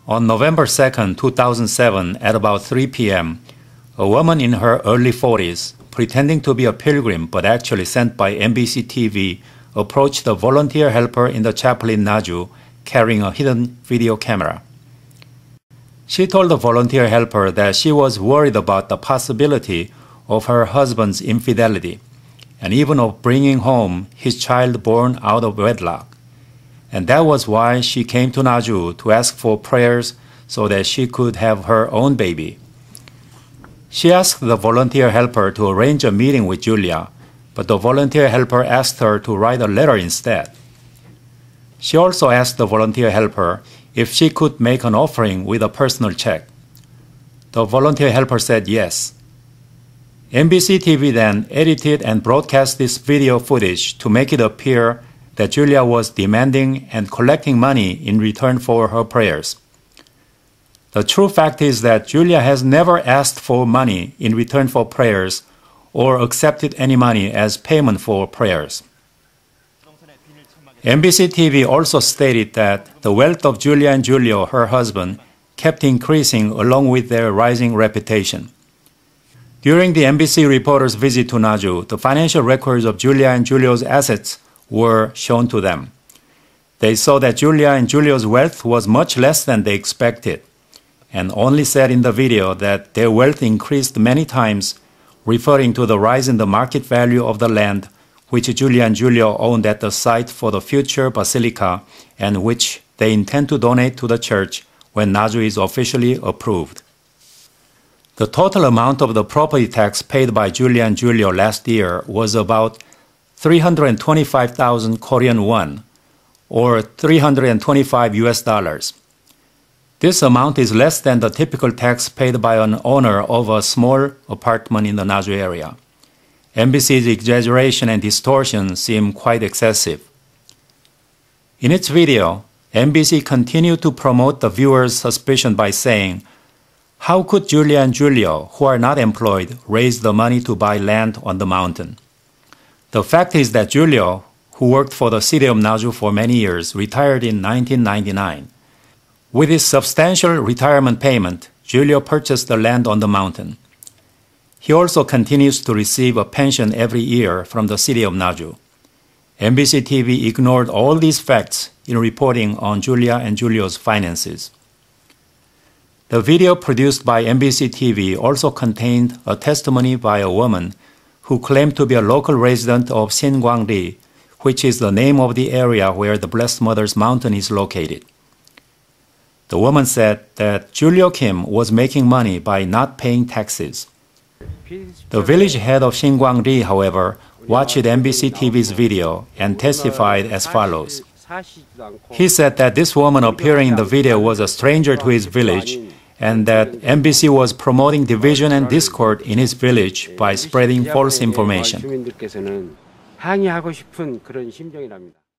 On November 2, 2007, at about 3 p.m., a woman in her early 40s, pretending to be a pilgrim but actually sent by NBC TV, approached a volunteer helper in the chapel in Naju carrying a hidden video camera. She told the volunteer helper that she was worried about the possibility of her husband's infidelity and even of bringing home his child born out of wedlock. And that was why she came to Naju to ask for prayers so that she could have her own baby. She asked the volunteer helper to arrange a meeting with Julia, but the volunteer helper asked her to write a letter instead. She also asked the volunteer helper if she could make an offering with a personal check. The volunteer helper said yes. NBC TV then edited and broadcast this video footage to make it appear that Julia was demanding and collecting money in return for her prayers. The true fact is that Julia has never asked for money in return for prayers or accepted any money as payment for prayers. NBC TV also stated that the wealth of Julia and Julio, her husband, kept increasing along with their rising reputation. During the NBC reporter's visit to Naju, the financial records of Julia and Julio's assets were shown to them. They saw that Julia and Julio's wealth was much less than they expected, and only said in the video that their wealth increased many times, referring to the rise in the market value of the land which Julia and Julio owned at the site for the future basilica and which they intend to donate to the church when Naju is officially approved. The total amount of the property tax paid by Julia and Julio last year was about 325,000 Korean won, or $325. This amount is less than the typical tax paid by an owner of a small apartment in the Naju area. NBC's exaggeration and distortion seem quite excessive. In its video, NBC continued to promote the viewers' suspicion by saying, "How could Julia and Julio, who are not employed, raise the money to buy land on the mountain?" The fact is that Julio, who worked for the city of Naju for many years, retired in 1999. With his substantial retirement payment, Julio purchased the land on the mountain. He also continues to receive a pension every year from the city of Naju. NBC TV ignored all these facts in reporting on Julia and Julio's finances. The video produced by NBC TV also contained a testimony by a woman who claimed to be a local resident of Singwangri, which is the name of the area where the Blessed Mother's Mountain is located. The woman said that Julio Kim was making money by not paying taxes. The village head of Singwangri, however, watched NBC TV's video and testified as follows. He said that this woman appearing in the video was a stranger to his village and that NBC was promoting division and discord in his village by spreading false information.